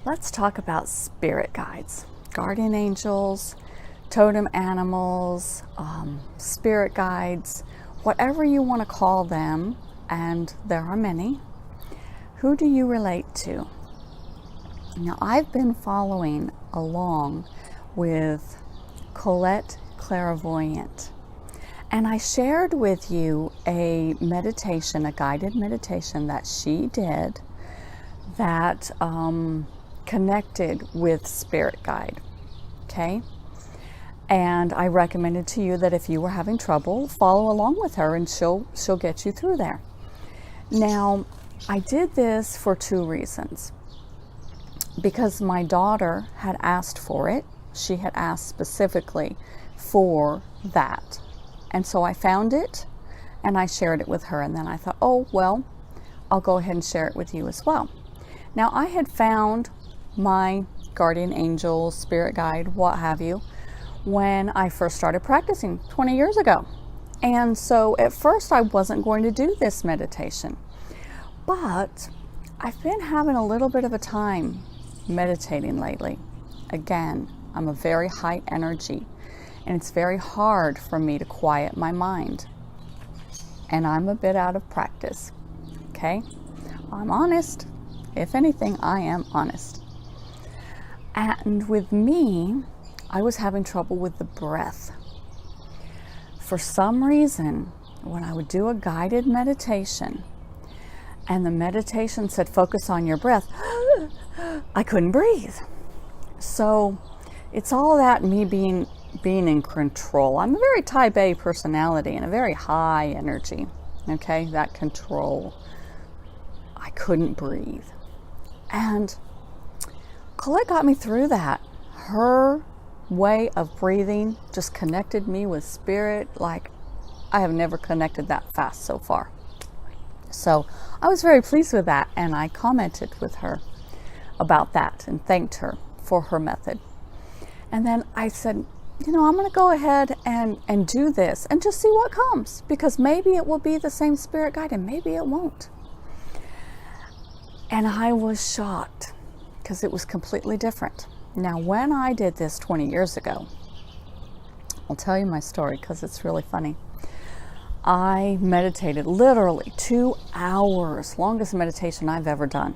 Let's talk about spirit guides, guardian angels, totem animals, spirit guides, whatever you want to call them, and there are many. Who do you relate to? Now, I've been following along with Colette Clairvoyant, and I shared with you a meditation, a guided meditation that she did that connected with Spirit Guide, okay? And I recommended to you that if you were having trouble, follow along with her and she'll get you through there. Now, I did this for two reasons. Because my daughter had asked for it. She had asked specifically for that. And so I found it and I shared it with her, and then I thought, oh, well, I'll go ahead and share it with you as well. Now, I had found my guardian angel, spirit guide, what have you, when I first started practicing 20 years ago. And so at first I wasn't going to do this meditation, but I've been having a little bit of a time meditating lately. Again, I'm a very high energy, and it's very hard for me to quiet my mind. And I'm a bit out of practice, okay? I'm honest. If anything, I am honest. And with me, I was having trouble with the breath. For some reason, when I would do a guided meditation, and the meditation said, focus on your breath, I couldn't breathe. So it's all that me being in control. I'm a very type A personality and a very high energy, okay? That control. I couldn't breathe. And Colette got me through that. Her way of breathing just connected me with spirit like I have never connected that fast so far. So I was very pleased with that, and I commented with her about that and thanked her for her method. And then I said, I'm going to go ahead and do this and just see what comes, because maybe it will be the same spirit guide and maybe it won't. And I was shocked because it was completely different. Now, when I did this 20 years ago, I'll tell you my story because it's really funny. I meditated literally 2 hours, longest meditation I've ever done.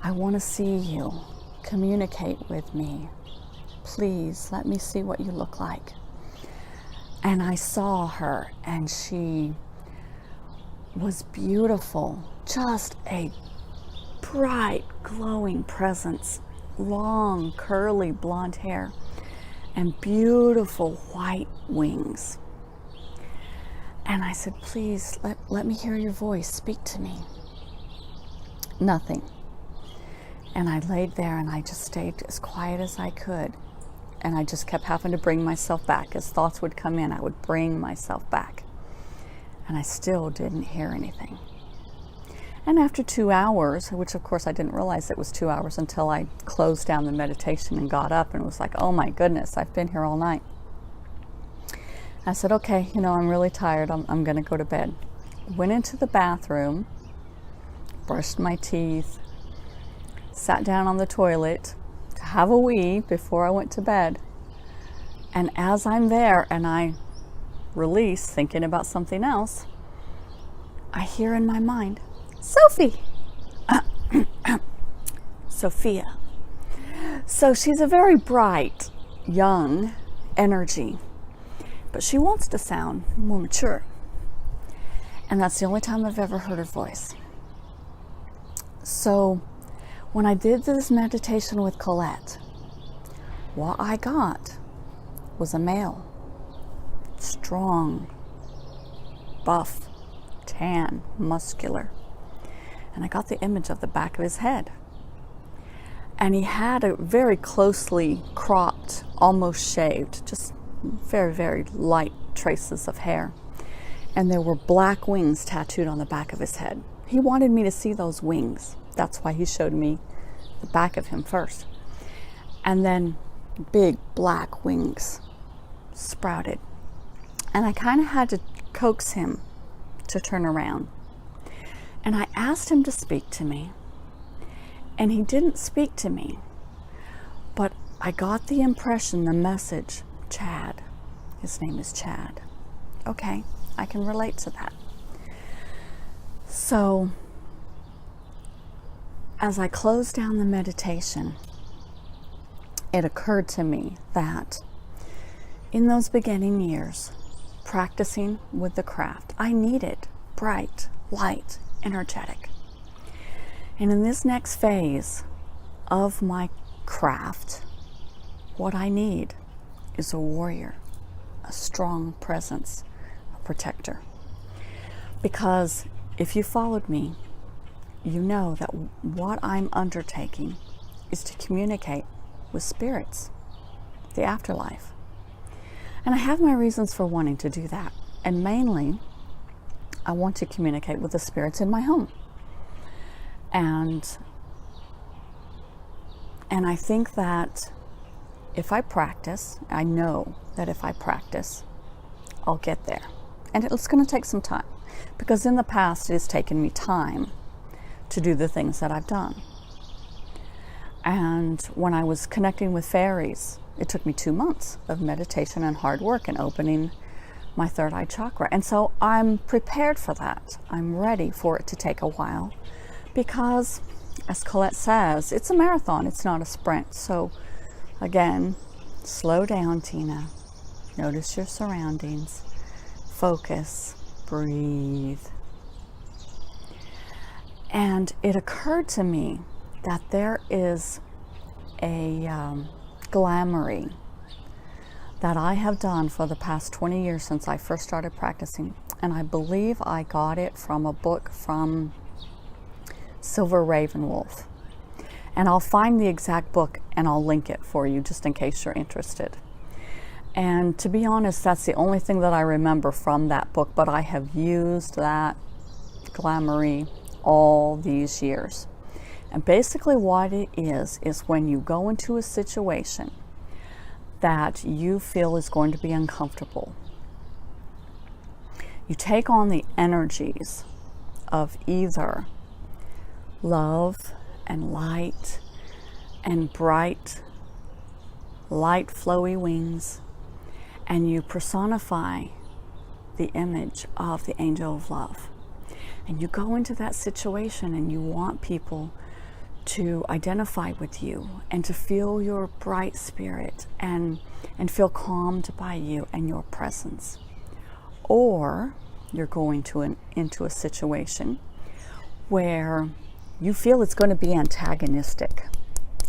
I want to see you. Communicate with me. Please let me see what you look like. And I saw her, and she was beautiful. Just a bright, glowing presence. Long, curly blonde hair and beautiful white wings. And I said, please let me hear your voice. Speak to me. Nothing. And I laid there and I just stayed as quiet as I could. And I just kept having to bring myself back. As thoughts would come in, I would bring myself back. And I still didn't hear anything. And after 2 hours, which of course I didn't realize it was 2 hours until I closed down the meditation and got up and was like, oh my goodness, I've been here all night. I said, okay, I'm really tired. I'm going to go to bed. Went into the bathroom, brushed my teeth, sat down on the toilet to have a wee before I went to bed. And as I'm there and I release, thinking about something else, I hear in my mind, Sophie. Sophia. So she's a very bright, young energy, but she wants to sound more mature. And that's the only time I've ever heard her voice. So when I did this meditation with Colette, what I got was a male, strong, buff, tan, muscular. And I got the image of the back of his head. And he had a very closely cropped, almost shaved, just very, very light traces of hair. And there were black wings tattooed on the back of his head. He wanted me to see those wings. That's why he showed me the back of him first. And then big black wings sprouted. And I kind of had to coax him to turn around. And I asked him to speak to me. And he didn't speak to me, but I got the impression, the message, Chad. His name is Chad. Okay, I can relate to that. So, as I closed down the meditation, it occurred to me that in those beginning years, practicing with the craft, I needed bright, light, energetic. And in this next phase of my craft, what I need is a warrior, a strong presence, a protector. Because if you followed me, you know that what I'm undertaking is to communicate with spirits, the afterlife. And I have my reasons for wanting to do that. And mainly, I want to communicate with the spirits in my home. And I think that if I practice, I know that if I practice, I'll get there. And it's going to take some time, because in the past it has taken me time to do the things that I've done. And when I was connecting with fairies, it took me 2 months of meditation and hard work and opening my third eye chakra. And so I'm prepared for that. I'm ready for it to take a while, because as Colette says, it's a marathon, it's not a sprint. So again, slow down, Tina. Notice your surroundings. Focus. Breathe. And it occurred to me that there is a glamoury that I have done for the past 20 years since I first started practicing. And I believe I got it from a book from Silver Ravenwolf. And I'll find the exact book and I'll link it for you just in case you're interested. And to be honest, that's the only thing that I remember from that book, but I have used that glamoury all these years. And basically what it is when you go into a situation that you feel is going to be uncomfortable, you take on the energies of either love and light and bright, light flowy wings, and you personify the image of the angel of love. And you go into that situation and you want people to identify with you and to feel your bright spirit and feel calmed by you and your presence. Or you're going into a situation where you feel it's going to be antagonistic.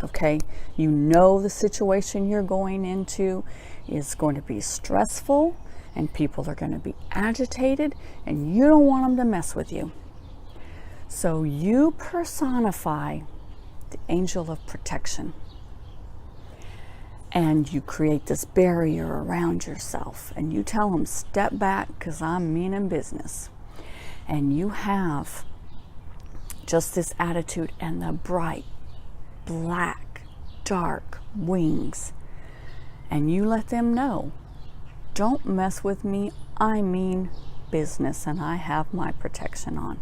Okay? You know the situation you're going into is going to be stressful and people are going to be agitated and you don't want them to mess with you. So you personify the angel of protection and you create this barrier around yourself and you tell them, step back because I'm meaning business. And you have just this attitude and the bright, black, dark wings. And you let them know, don't mess with me, I mean business and I have my protection on.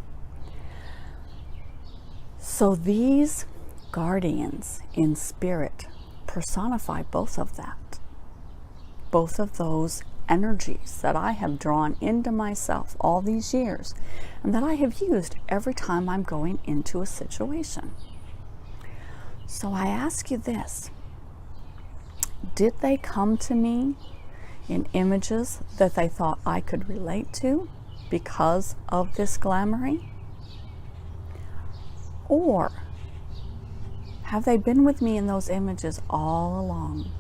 So these guardians in spirit personify both of that. Both of those energies that I have drawn into myself all these years and that I have used every time I'm going into a situation. So I ask you this. Did they come to me in images that they thought I could relate to because of this glamoury? Or have they been with me in those images all along?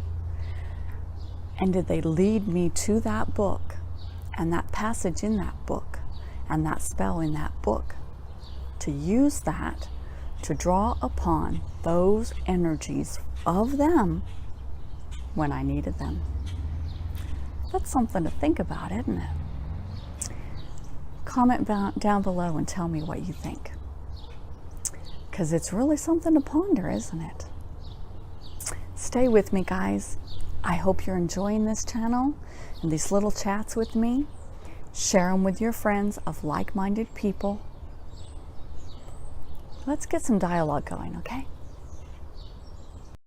And did they lead me to that book and that passage in that book and that spell in that book to use that to draw upon those energies of them when I needed them? That's something to think about, isn't it? Comment down below and tell me what you think. Because it's really something to ponder, isn't it? Stay with me, guys. I hope you're enjoying this channel and these little chats with me. Share them with your friends of like-minded people. Let's get some dialogue going, okay?